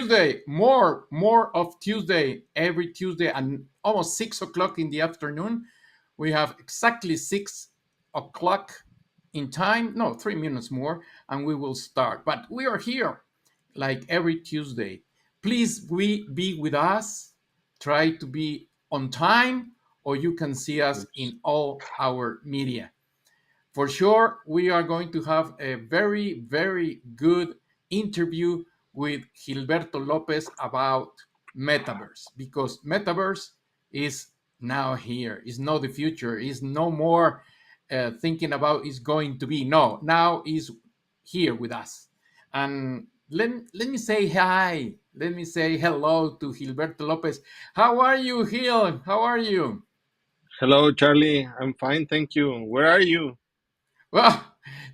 Tuesday, more of Tuesday, every Tuesday, and almost 6 o'clock in the afternoon. We have exactly 6 o'clock in time. No, 3 minutes more, and we will start. But we are here like every Tuesday. Please, we be with us. Try to be on time, or you can see us in all our media. For sure, we are going to have a very, very good interview with Gilberto Lopez about Metaverse, because Metaverse is now here. It's not the future. It's no more thinking about it's going to be. No, now is here with us. And let me say hi. Let me say hello to Gilberto Lopez. How are you, Gil? How are you? Hello, Charlie. I'm fine, thank you. Where are you? Well,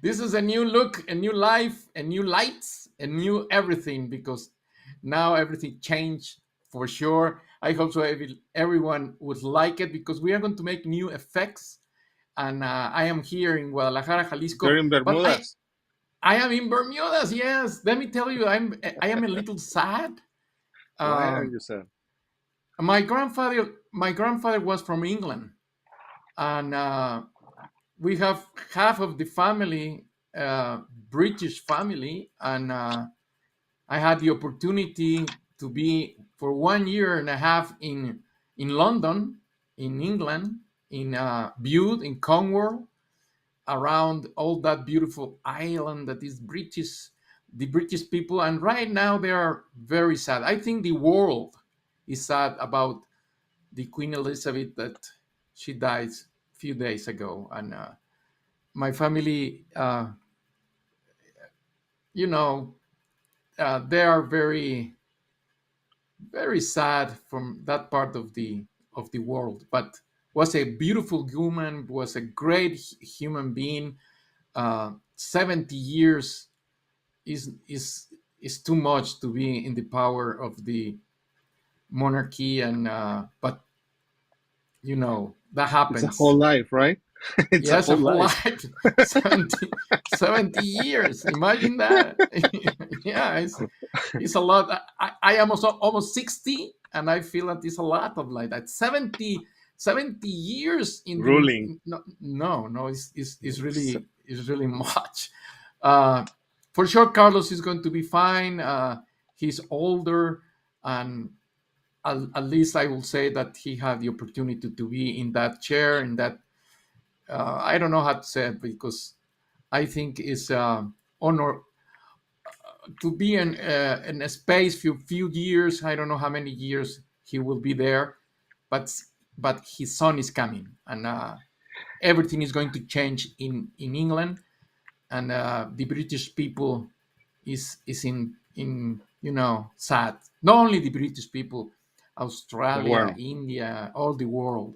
this is a new look, a new life, a new lights, a new everything, because now everything changed for sure. I hope so everyone would like it, because we are going to make new effects. And I am here in Guadalajara, You're Jalisco, in but Bermudas. I am in Bermudas. Yes, let me tell you, I am a little sad. Why are Um, you sad? my grandfather was from England, and we have half of the family, British family, and I had the opportunity to be for 1 year and a half in London, in England, in Bute, in Cornwall, around all that beautiful island that is British, the British people, and right now they are very sad. I think the world is sad about the Queen Elizabeth, that she died a few days ago, and my family, you know, they are very, very sad from that part of the world. But was a beautiful woman, was a great human being. 70 years is too much to be in the power of the monarchy, and but that It's a whole happens. life, right? It's a Yes, a whole whole life. life. 70 years. Imagine that. Yeah, it's a lot. I am also almost 60, and I feel that it's a lot of like that. 70 years in the. Ruling. No, no, no, it's S- really much. Uh, for sure, Carlos is going to be fine. He's older, and at least I will say that he had the opportunity to be in that chair, in that I don't know how to say it, because I think it's honor to be in a space for few years. I don't know how many years he will be there, but his son is coming, and everything is going to change in England, and the British people is in sad. Not only the British people, The Australia, world. India, all the world.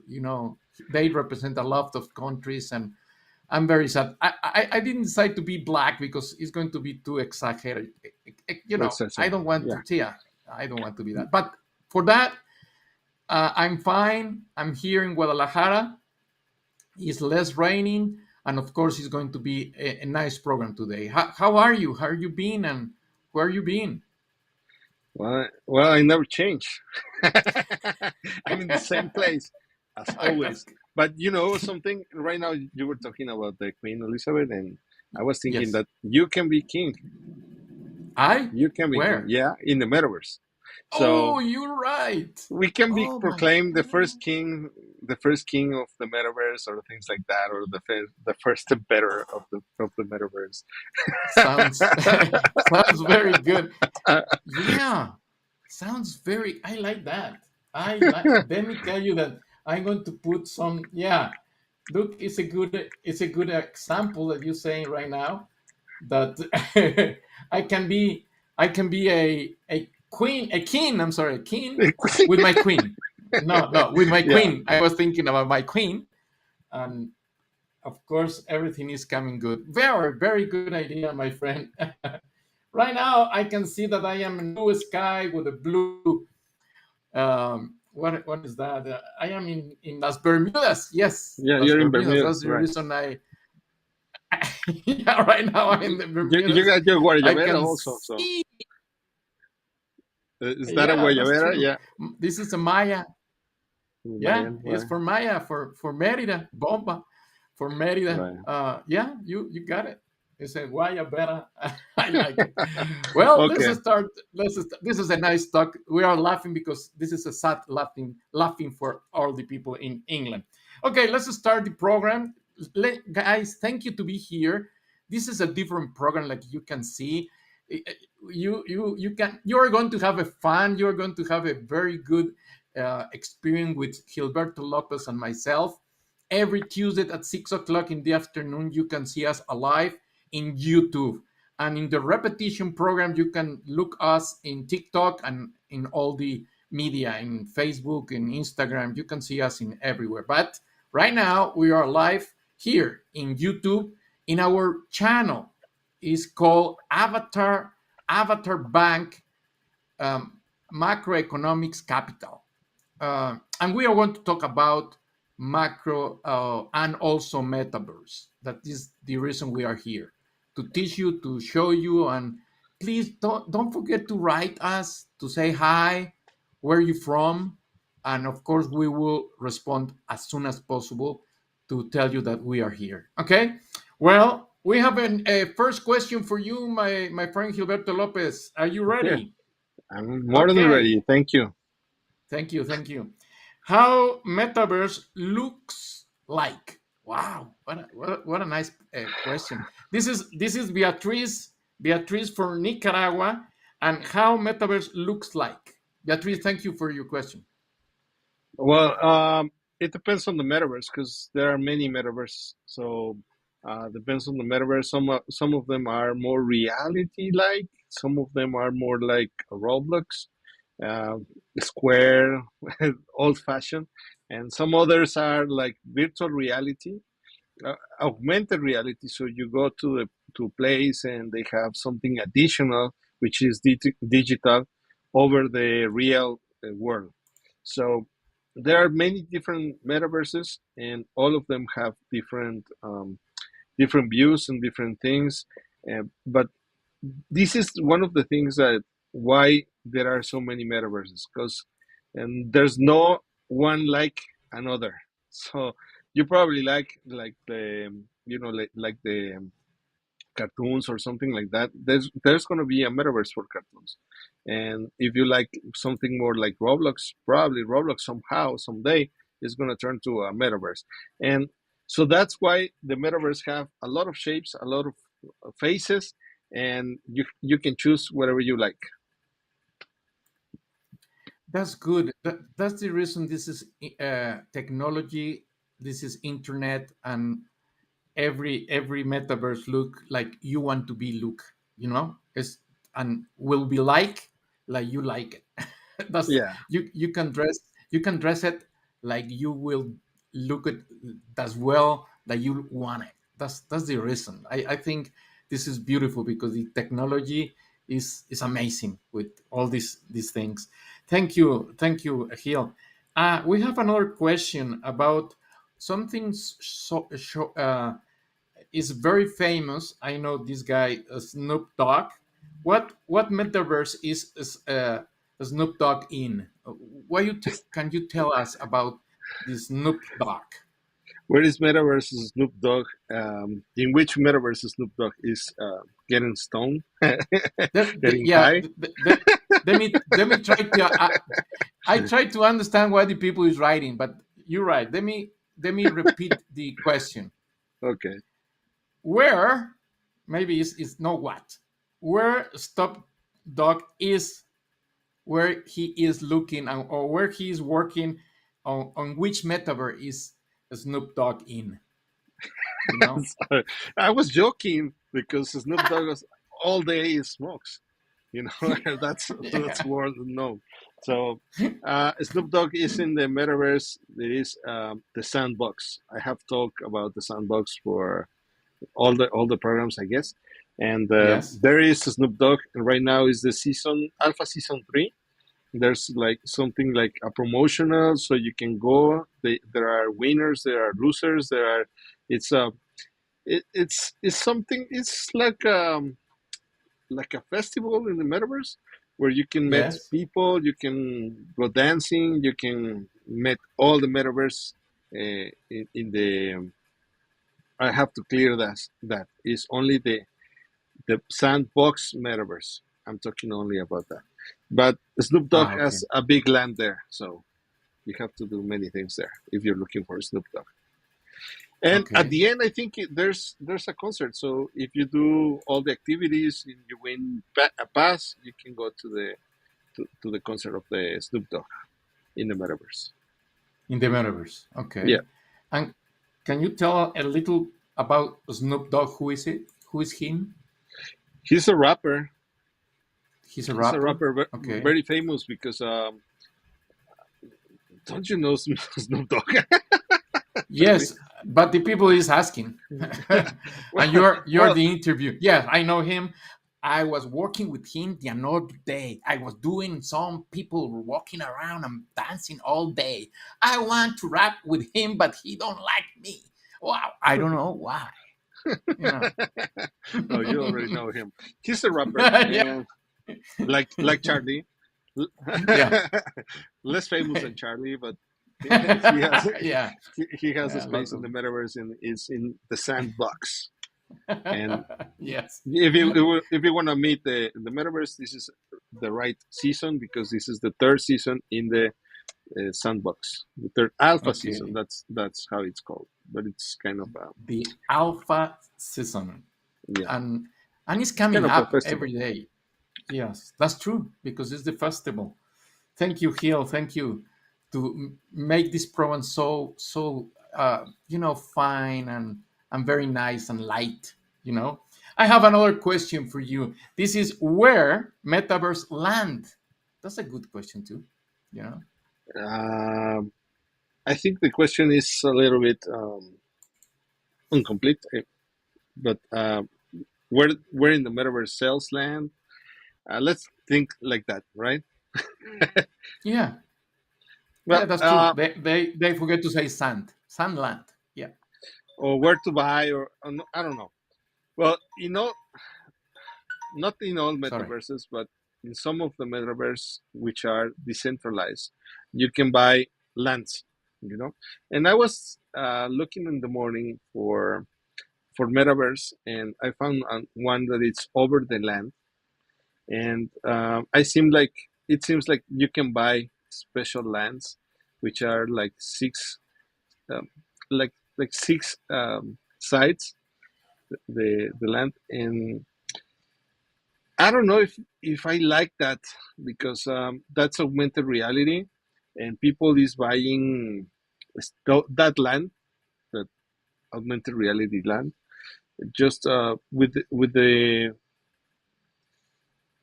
They represent a lot of countries, and I'm very sad. I didn't decide to be black because it's going to be too exaggerated. Let's say I so. don't want Yeah. to. Yeah, I don't want to be that. But for that, I'm fine. I'm here in Guadalajara. It's less raining, and of course, it's going to be a nice program today. How are you? How are you been, and where you been? Well, I never change. I'm in the same place as That's always. But you know something? Right now, you were talking about the Queen Elizabeth, and I was thinking yes. that you can be king. I You can be king. where? Yeah, in the metaverse. Oh, So you're right. we can be Oh my proclaimed God. the first king of the metaverse, or things like that, or the first better of the metaverse. Sounds sounds very good. Yeah, sounds very. I like that. I like. Let me tell you that I'm going to put some. Yeah, look, it's a good example that you're saying right now. That I can be I can be a queen, a king. I'm sorry, a king with my queen. No, no, with my Yeah, queen. I was thinking about my queen, and of course everything is coming good. Very, very good idea, my friend. Right now, I can see that I am in blue sky with a blue. What is that? I am in Las Bermudas. Yes, yeah, Las you're in Bermudas. Bermuda, That's the right? reason I. Yeah, right now I'm in the You Bermudas. got your I Guayabera can also, so see. Is that a Yeah, that's guayabera? true. Yeah, This is a Maya. Yeah, Mayan. it's Right, for Maya, for Merida, Bomba, for Merida. right. Yeah, you got it. It's a guayabera. I like it. Well, let's Okay. start. This is a nice talk. We are laughing because this is a sad laughing for all the people in England. Okay, let's start the program. Guys, thank you to be here. This is a different program, like you can see. You are going to have a fun. You are going to have a very good experience with Gilberto Lopez and myself. Every Tuesday at 6 o'clock in the afternoon, you can see us alive in YouTube. And in the repetition program, you can look us in TikTok and in all the media, in Facebook, in Instagram. You can see us in everywhere. But right now, we are live here in YouTube in our channel. It's called Avatar Bank um, Macroeconomics Capital. And we are going to talk about macro and also metaverse. That is the reason we are here, to teach you, to show you, and please don't forget to write us, to say hi, where you from, and of course we will respond as soon as possible to tell you that we are here. Okay. Well, we have a first question for you, my friend Gilberto Lopez. Are you Okay. ready? I'm more than Okay. ready. Thank you. Thank you, thank you. How metaverse looks like? Wow, what a nice question. This is Beatriz from Nicaragua, and how metaverse looks like. Beatriz, thank you for your question. Well, it depends on the metaverse because there are many metaverse. So depends on the metaverse. Some of them are more reality like. Some of them are more like Roblox, uh, Square, old fashioned, and some others are like virtual reality, augmented reality. So you go to the to place and they have something additional, which is digital, over the real world. So there are many different metaverses, and all of them have different views and different things. But this is one of the things that why there are so many metaverses, because and there's no one like another. So you probably like the like the cartoons or something like that. There's going to be a metaverse for cartoons, and if you like something more like Roblox, probably Roblox somehow someday is going to turn to a metaverse. And so that's why the metaverse have a lot of shapes, a lot of faces, and you can choose whatever you like. That's good. That's the reason this is technology. This is internet, and every metaverse look like you want to be look, it's and will be like you like it. That's Yeah. you can dress it like you will look at as well that you want it. That's the reason. I think this is beautiful because the technology is amazing with all these things. Thank you, Hill. We have another question about something is very famous. I know this guy, Snoop Dogg. What metaverse is Snoop Dogg in? Can you tell us about this Snoop Dogg? Where is metaverse Snoop Dogg? In which metaverse Snoop Dogg is getting stoned, getting Yeah, high? let me try to. I try to understand why the people is writing, but you're right. Let me repeat the question. Okay. Where maybe is no what? Where Stop Dog is, where he is looking or where he is working on which metaverse is Snoop Dogg in, you know? Sorry. I was joking because Snoop Dogg was all day he smokes. You know, that's Yeah. world known. So Snoop Dogg is in the metaverse. There is the sandbox. I have talked about the sandbox for all the programs, I guess. And Yes. there is Snoop Dogg, and right now is the season alpha season 3. There's like something like a promotional, so you can go. There are winners, there are losers, there are. It's a it's something. It's like a festival in the metaverse, where you can meet Yes. people, you can go dancing, you can meet all the metaverse in the. I have to clear that is only the sandbox metaverse. I'm talking only about that. But Snoop Dogg Ah, okay. has a big land there, so you have to do many things there if you're looking for Snoop Dogg. And at Okay. the end, I think there's a concert. So if you do all the activities and you win a pass, you can go to the concert of the Snoop Dogg in the metaverse. In the metaverse. Yeah, Okay. And can you tell a little about Snoop Dogg? Who is it? Who is him? he's a rapper. He's a He's a rapper. rapper, Okay. very famous because don't you know Snoop Dogg? Charlie. Yes, but the people is asking, well, and you're well, the interview. Yes, I know him. I was working with him the another day. I was doing some people were walking around and dancing all day. I want to rap with him, but he don't like me. Wow, I don't know why. You know. oh, you already know him. He's a rapper, Yeah, and like Charlie, yeah, less famous than Charlie, but he has yeah, he has a yeah. space Lots in of. the metaverse and is in the sandbox. And Yes. if you want to meet the metaverse, this is the right season because this is the third season in the sandbox, the third alpha season. Okay. That's how it's called, but it's kind of The alpha season, yeah, and it's it's kind coming of a up festival. every day. Yes, that's true because it's the festival. Thank you, Hill. Thank you to make this program so fine and very nice and light. You know, I have another question for you. This is where metaverse land. That's a good question too. You know. Um, I think the question is a little bit incomplete, but where in the metaverse sales land? Let's think like that, right? Yeah, Well, yeah, that's true. They forget to say sand land. Yeah. or where to buy, or I don't know. Well, not in all Sorry. metaverses, but in some of the metaverse which are decentralized, you can buy lands. And I was looking in the morning for metaverse, and I found one that it's over the land, and it seems like you can buy special lands, which are like um, six sites, the land, and I don't know if I like that because that's augmented reality, and people is buying that land, that augmented reality land, just with the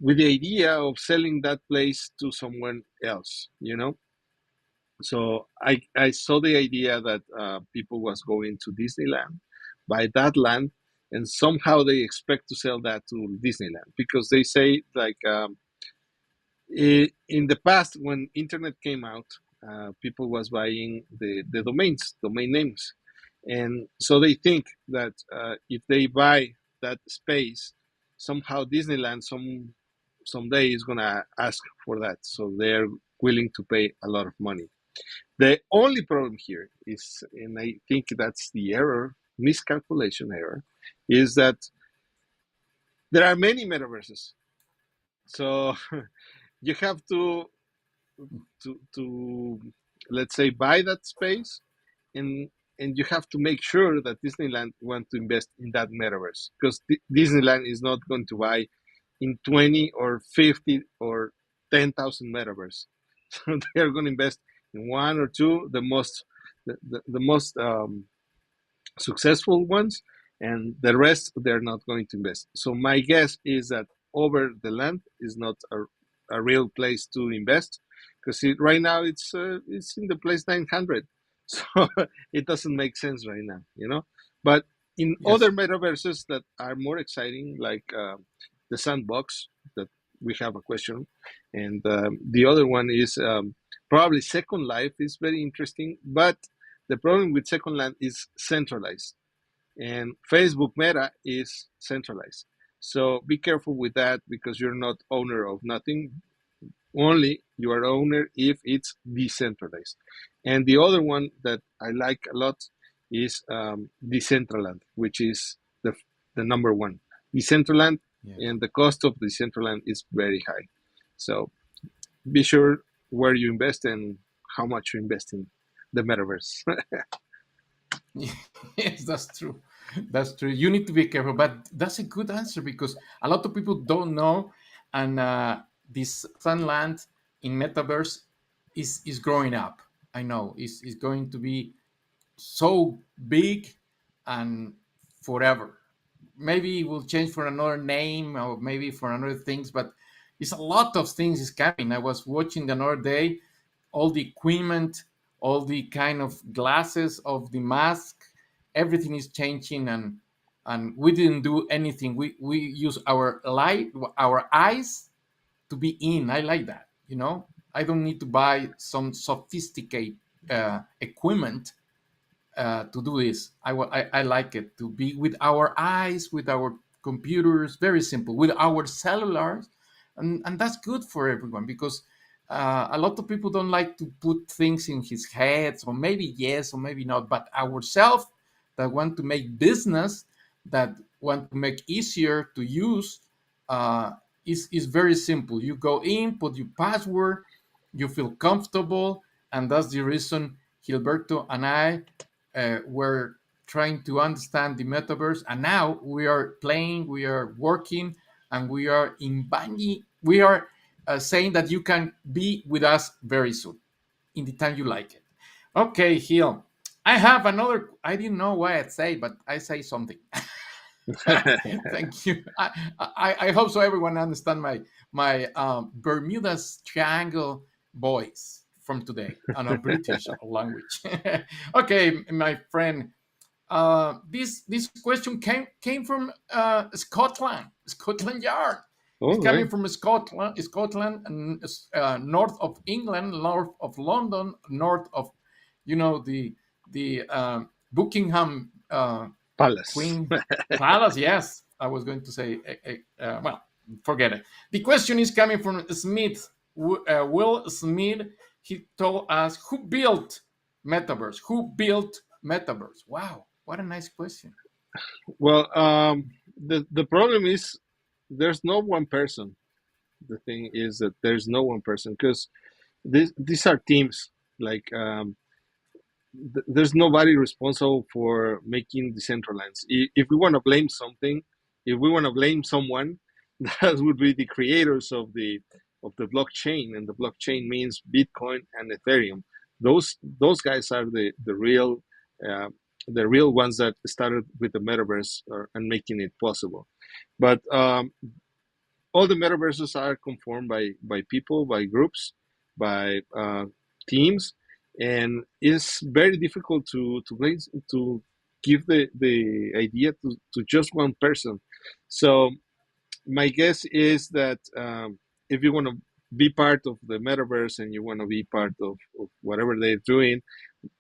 idea of selling that place to someone else. So I saw the idea that people was going to Disneyland, buy that land, and somehow they expect to sell that to Disneyland because they say like. In the past, when internet came out, people was buying the domain names, and so they think that if they buy that space, somehow Disneyland someday is gonna ask for that, so they're willing to pay a lot of money. The only problem here is, and I think that's the error, miscalculation error, is that there are many metaverses, so you have to let's say buy that space, and you have to make sure that Disneyland want to invest in that metaverse because Disneyland is not going to buy in 20 or 50 or 10,000 metaverse. So they are going to invest in one or two, the most successful ones, and the rest they're not going to invest. So my guess is that over the land is not a real place to invest because right now it's in the place 900, so it doesn't make sense right now. But in other Yes. metaverses that are more exciting, like the sandbox that we have a question, and the other one is probably Second Life is very interesting, but the problem with Second Land is centralized, and Facebook Meta is centralized. So be careful with that because you're not owner of nothing. Only you are owner if it's decentralized. And the other one that I like a lot is Decentraland, which is the number one. Decentraland, Yeah. and the cost of Decentraland is very high. So be sure where you invest and how much you invest in the metaverse. Yes, that's true. That's true. You need to be careful, but that's a good answer because a lot of people don't know, and this Sunland in Metaverse is growing up. I know is going to be so big and forever. Maybe it will change for another name or maybe for another things, but it's a lot of things is coming. I was watching the other day all the equipment, all the kind of glasses of the mask, everything is changing, and we didn't do anything. We use our light, our eyes to be in. I like that. I don't need to buy some sophisticated equipment to do this. I like it to be with our eyes, with our computers, very simple, with our cellulars, and that's good for everyone because a lot of people don't like to put things in his head, or maybe yes, or maybe not, but ourselves that want to make business, that want to make easier to use, is very simple. You go in, put your password, you feel comfortable, and that's the reason Gilberto and I were trying to understand the metaverse, and now we are playing, we are working, and we are inviting, we are saying that you can be with us very soon, in the time you like it. Okay, Gil, I have another. I didn't know what I'd say, but I say something. Thank you. I hope so. Everyone understand my Bermuda's Triangle voice from today on a British language. Okay, my friend. This question came from Scotland Yard. It's All coming right. from Scotland, and north of England, north of London, north of, the Buckingham Palace. Queen Palace. Yes, I was going to say. Well, forget it. The question is coming from Smith. Will Smith. He told us who built Metaverse. Who built Metaverse? Wow, what a nice question. Well, the problem is there's no one person. The thing is that there's no one person because these are teams. Like there's nobody responsible for making decentralized. If we want to blame something, if we want to blame someone, that would be the creators of the blockchain, and the blockchain means Bitcoin and Ethereum. Those guys are uh, the real ones that started with the metaverse and making it possible. But all the metaverses are conformed by people, by groups, by teams, and it's very difficult to give the idea to just one person. So my guess is that if you want to be part of the metaverse and you want to be part of whatever they're doing,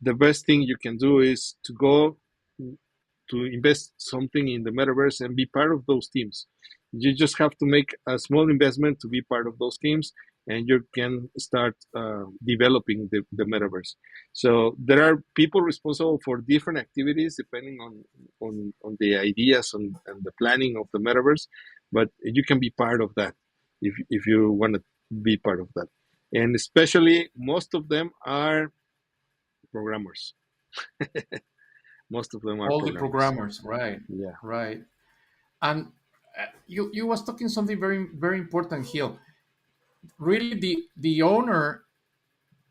the best thing you can do is to go to invest something in the metaverse and be part of those teams. You just have to make a small investment to be part of those teams, and you can start developing the metaverse. So there are people responsible for different activities depending on the ideas and the planning of the metaverse, but you can be part of that if you want to be part of that. And especially most of them are programmers. Most of them are All the programmers. programmers, right, Yeah. right. And you was talking something very very important here. Really, the owner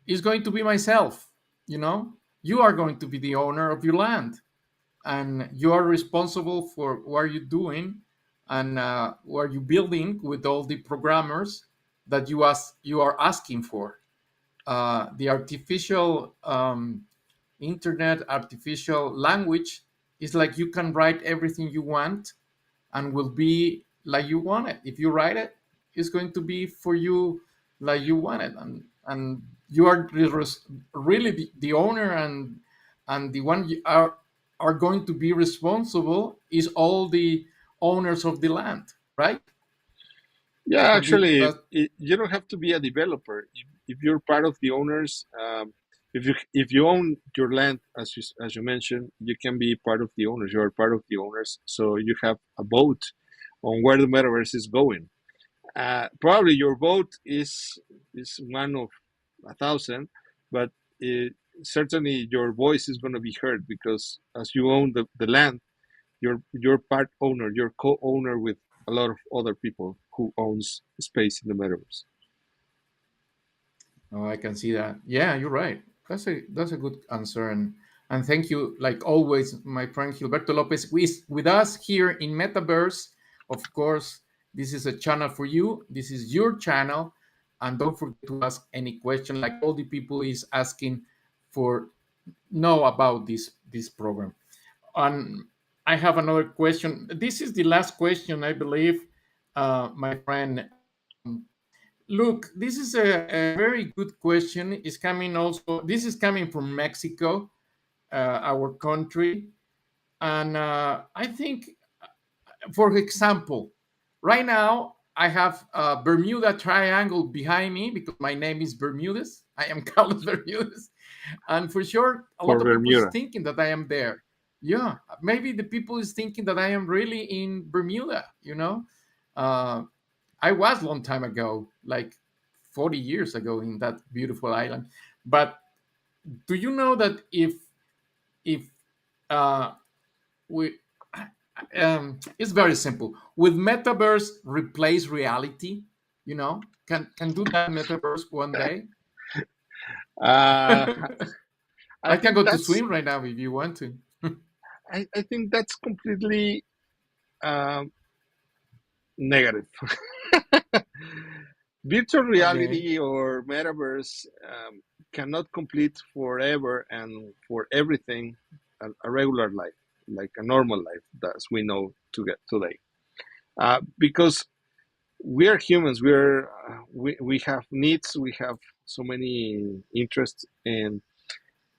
is going to be myself. You are going to be the owner of your land, and you are responsible for what you're doing, and what you're building with all the programmers that you are asking for. The artificial internet, artificial language is like you can write everything you want, and will be like you want it. If you write it, it's going to be for you like you want it, and you are really the owner, and the one are going to be responsible is all the owners of the land. right? Yeah, Can you actually, that you don't have to be a developer. If you're part of the owners, if you own your land, as you mentioned, you can be part of the owners. You are part of the owners, so you have a vote on where the metaverse is going. Probably your vote is one of 1,000, but it, certainly your voice is going to be heard because as you own the land, you're part owner, you're co-owner with a lot of other people who owns space in the metaverse. Oh, I can see that. Yeah, you're right. That's a good answer, and thank you, like always, my friend Gilberto Lopez, with us here in Metaverse. Of course, this is a channel for you. This is your channel, and don't forget to ask any question, like all the people is asking for know about this program. And I have another question. This is the last question, I believe, my friend. Look, this is a very good question. It's coming also. This is coming from Mexico, our country, and I think, for example, right now I have a Bermuda Triangle behind me because my name is Bermudez. I am Carlos Bermudez, and for sure, a lot For of people is Bermuda. thinking that I am there. Yeah, maybe the people is thinking that I am really in Bermuda. Uh, I was long time ago, like 40 years ago, in that beautiful island. But do you know that if uh, we it's very simple. With metaverse replace reality, can do that metaverse one day. Uh, I I can think go to that's swim right now if you want to. I think that's completely um, negative. Virtual Okay. reality or metaverse cannot complete forever and for everything a regular life, like a normal life, as we know to get today. Because we are humans, we have needs, we have so many interests, and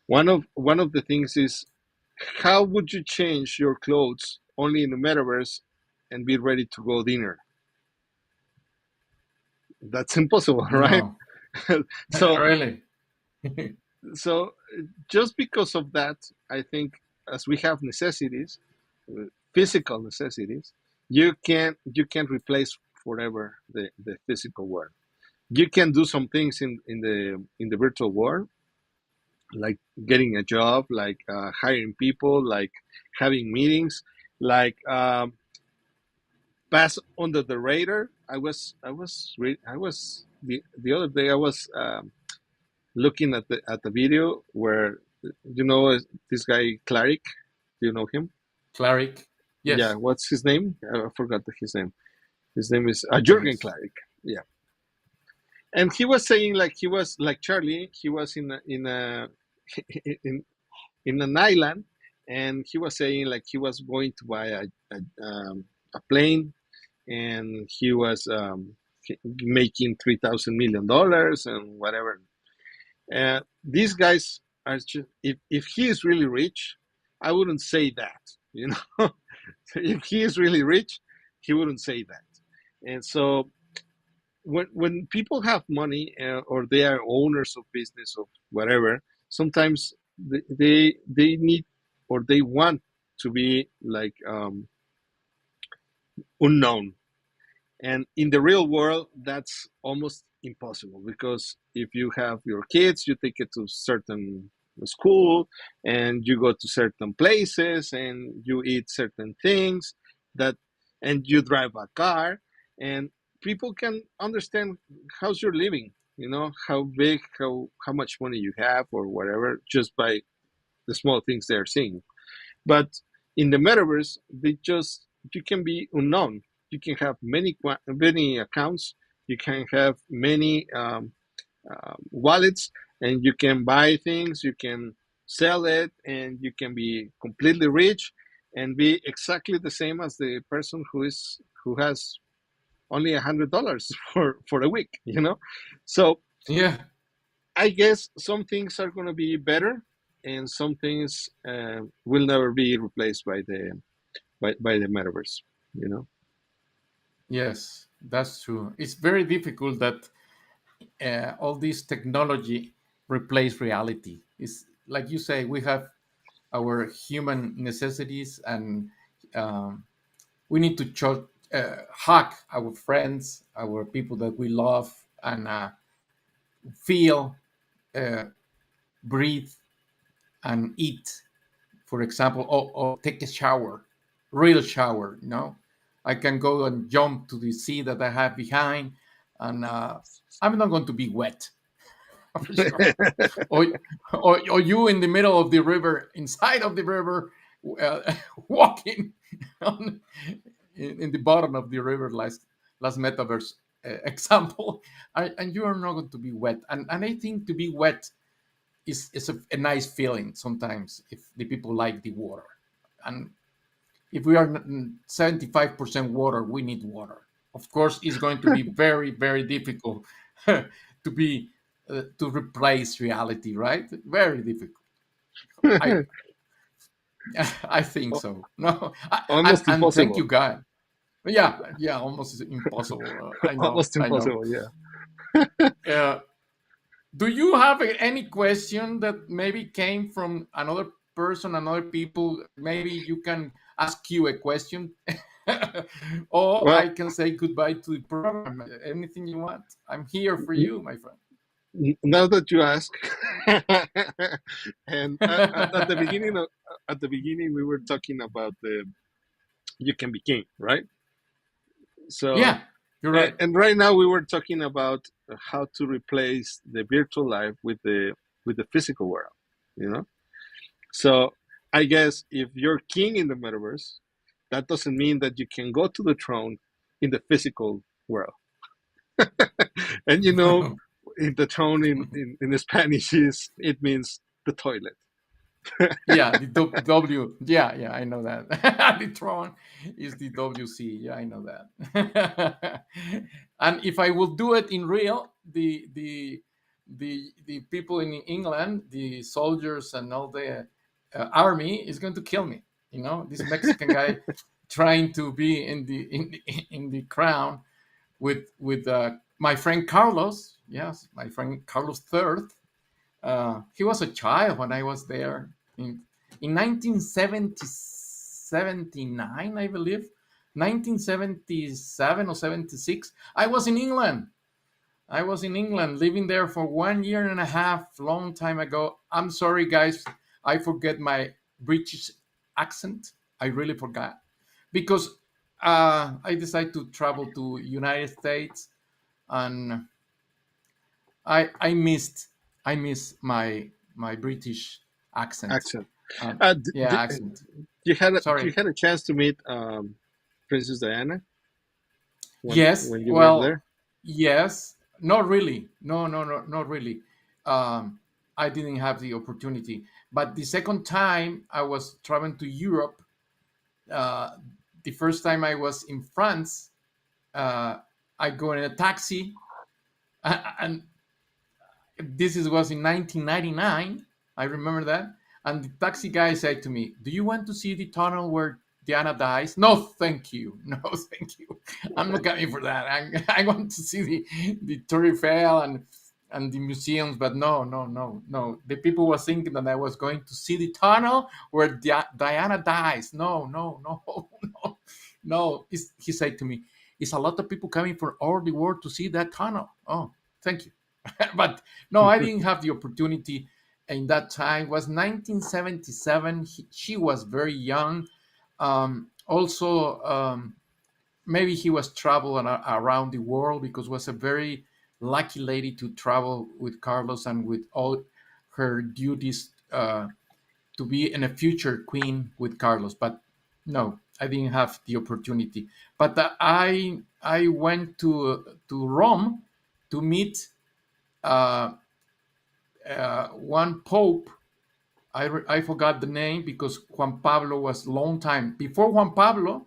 one of the things is how would you change your clothes only in the metaverse and be ready to go dinner? That's impossible, right? No, so really. so just because of that, I think as we have necessities, physical necessities, you can't replace forever the physical world. You can do some things in the virtual world, like getting a job, like hiring people, like having meetings, like pass under the radar. The other day I was looking at the video where this guy Claric. Do you know him? Cleric. Yeah, Yes. what's his name? I forgot his name. His name is Jürgen Yes. Claric. Yeah, and he was saying like he was like Charlie. He was in a in in an island, and he was saying like he was going to buy a plane, and he was making $3,000 million and whatever. These guys are just, if he is really rich, I wouldn't say that. If he is really rich, he wouldn't say that. And so when people have money or they are owners of business or whatever, sometimes they need or they want to be like unknown. And in the real world, that's almost impossible because if you have your kids, you take it to certain school and you go to certain places and you eat certain things that and you drive a car and people can understand how's you're living, how big, how much money you have or whatever, just by the small things they're seeing. But in the metaverse, you can be unknown. You can have many accounts. You can have many wallets, and you can buy things. You can sell it, and you can be completely rich and be exactly the same as the person who has only $100 for a week. So Yeah. I guess some things are going to be better, and some things will never be replaced by the metaverse. You know. Yes, that's true. It's very difficult that all this technology replace reality. It's like you say, we have our human necessities, and um, we need to hug our friends, our people that we love, and feel, uh, breathe, and eat, for example, or take a shower, real shower. I can go and jump to the sea that I have behind, and I'm not going to be wet for sure. Or, or you in the middle of the river, inside of the river, uh, walking on, in the bottom of the river, last metaverse example, and you are not going to be wet. And I think to be wet is a nice feeling sometimes if the people like the water. And if we are 75% water, we need water. Of course, it's going to be very, very difficult to be to replace reality, right? Very difficult. I I think so. No, Almost and thank impossible. you, God. Yeah, yeah, almost impossible. I know, Almost I know. impossible. Yeah. Uh, do you have any question that maybe came from another person, another people? Maybe you can ask you a question, or Well, I can say goodbye to the program. Anything you want, I'm here for n- you, my friend. now that you ask, and at the beginning we were talking about the you can be king, right? So, Yeah, you're right. and right now we were talking about how to replace the virtual life with the physical world, you know. So I guess if you're king in the metaverse, that doesn't mean that you can go to the throne in the physical world. And in the throne in Spanish is it means the toilet. Yeah, the W. Yeah, yeah, I know that. The Tron is the WC. Yeah, I know that. And if I will do it in real, the people in England, the soldiers and all the army is going to kill me. This Mexican guy trying to be in the crown with my friend Carlos. Yes, my friend Carlos Third. He was a child when I was there in 1979, I believe, 1977 or 76. I was in England. I was in England, living there for 1 year and a half, long time ago. I'm sorry, guys. I forget my British accent. I really forgot because I decided to travel to United States, and I miss my British accent. Accent. Yeah, accent. You Sorry. had a chance to meet Princess Diana Yes. when you were Well, there. yes. Not really. No, no, no, not really. Um, I didn't have the opportunity. But the second time I was traveling to Europe, uh, the first time I was in France, uh, I go in a taxi, and was in 1999. I remember that. And the taxi guy said to me, "Do you want to see the tunnel where Diana dies?" No, thank you. No, thank you. I'm not coming for that. I want to see the Tour Eiffel and the museums, but no, no, no, no. The people were thinking that I was going to see the tunnel where Diana dies. No, no, no, no, no. He said to me, "It's a lot of people coming from all the world to see that tunnel." Oh, thank you. But no, I didn't have the opportunity in that time. It was 1977. She was very young. Also, maybe he was traveling around the world because was a very lucky lady to travel with Carlos and with all her duties to be in a future queen with Carlos. But no, I didn't have the opportunity. But I went to Rome to meet uh, one pope. I forgot the name because Juan Pablo was long time before Juan Pablo.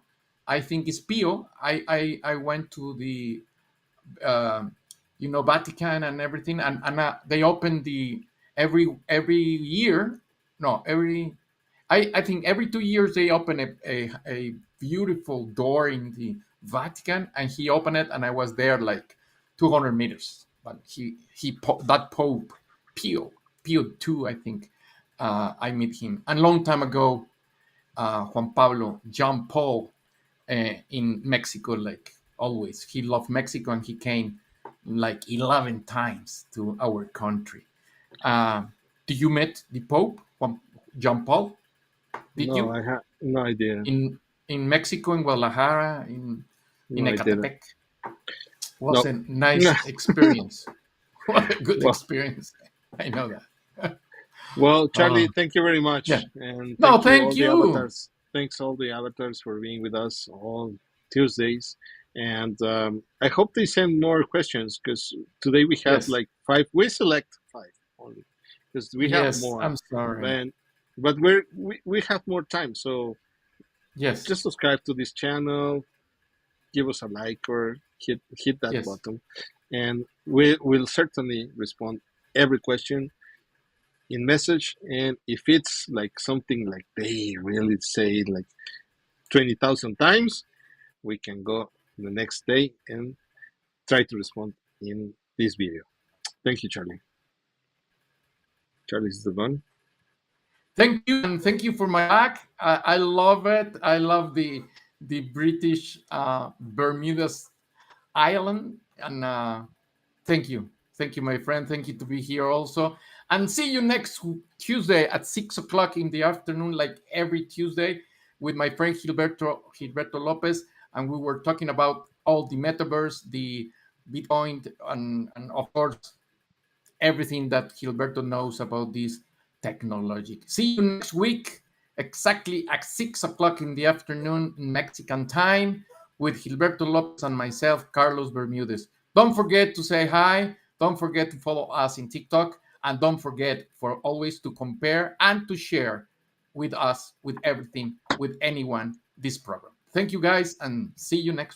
I think it's Pio. I went to the uh, Vatican and everything, and they open the every year. No, I think every 2 years they open a beautiful door in the Vatican, and he opened it, and I was there like 200 meters. But that Pope Pio II, I think, I met him. And long time ago, Juan Pablo, John Paul, in Mexico, like always. He loved Mexico, and he came like 11 times to our country. Uh, did you met the Pope, John Paul? Did No, you? I have no idea. In Mexico, in Guadalajara, in No, I didn't. Ecatepec? Was No. a nice experience. What a good Well, experience. I know that. well, Charlie, Uh, thank you very yeah. much, and No, thank you thank all the you. avatars. Thanks all the avatars for being with us all Tuesdays, and I hope they send more questions because today we have Yes. like five. We select five only because we have Yes. more, I'm sorry. and but we have more time. So Yes. just subscribe to this channel, give us a like, or hit that Yes. button, and we will certainly respond every question in message. And if it's like something like they really say like 20,000 times, we can go the next day and try to respond in this video. Thank you, Charlie. Charlie is the one. Thank you, and thank you for my back. I love it. I love the British Bermuda's island, and thank you, my friend. Thank you to be here also, and see you next Tuesday at 6 o'clock in the afternoon, like every Tuesday, with my friend Gilberto Lopez, and we were talking about all the metaverse, the Bitcoin, and of course everything that Gilberto knows about this technology. See you next week, exactly at 6 o'clock in the afternoon in Mexican time, with Gilberto Lopez and myself, Carlos Bermudez. Don't forget to say hi. Don't forget to follow us in TikTok. And don't forget for always to compare and to share with us, with everything, with anyone, this program. Thank you guys, and see you next week.